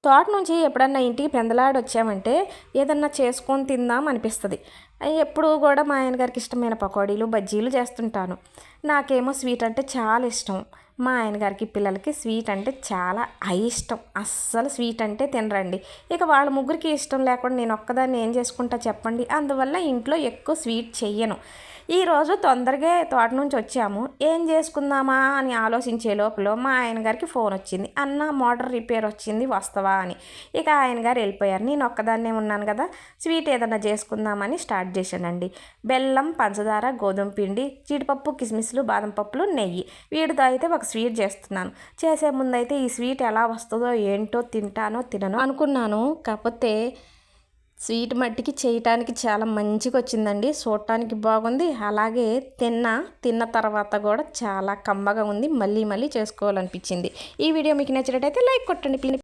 తోట నుంచి ఎప్పుడన్నా ఇంటికి పెందలాడి వచ్చామంటే ఏదన్నా చేసుకొని తిందాం అనిపిస్తుంది. ఎప్పుడు కూడా మా ఆయన గారికి ఇష్టమైన పకోడీలు బజ్జీలు చేస్తుంటాను. నాకేమో స్వీట్ అంటే చాలా ఇష్టం. మా ఆయన గారికి పిల్లలకి స్వీట్ అంటే చాలా అయిష్టం. అస్సలు స్వీట్ అంటే తినరండి. ఇక వాళ్ళ ముగ్గురికి ఇష్టం లేకుండా నేను ఒక్కదాన్ని ఏం చేసుకుంటా చెప్పండి. అందువల్ల ఇంట్లో ఎక్కువ స్వీట్ చెయ్యను. ఈరోజు తొందరగా తోట నుంచి వచ్చాము, ఏం చేసుకుందామా అని ఆలోచించే లోపల మా ఆయన గారికి ఫోన్ వచ్చింది. అన్న మోటార్ రిపేర్ వచ్చింది వస్తావా అని. ఇక ఆయన గారు వెళ్ళిపోయారు. నేను ఒక్కదాన్నే ఉన్నాను కదా, స్వీట్ ఏదైనా చేసుకుందామని స్టార్ట్ చేశానండి. బెల్లం, పంచదార, గోధుమ పిండి, జీడిపప్పు, కిస్మిస్లు, బాదం పప్పులు, నెయ్యి, వీటితో అయితే ఒక స్వీట్ చేస్తున్నాను. చేసే ముందైతే ఈ స్వీట్ ఎలా వస్తుందో ఏంటో, తింటానో తిననో అనుకున్నాను. కాకపోతే స్వీట్ మట్టికి చేయటానికి చాలా మంచిగా వచ్చిందండి. చూడటానికి బాగుంది, అలాగే తిన్న తర్వాత కూడా చాలా కమ్మగా ఉంది. మళ్ళీ మళ్ళీ చేసుకోవాలనిపించింది. ఈ వీడియో మీకు నచ్చినట్టయితే లైక్ కొట్టండి ప్లీజ్.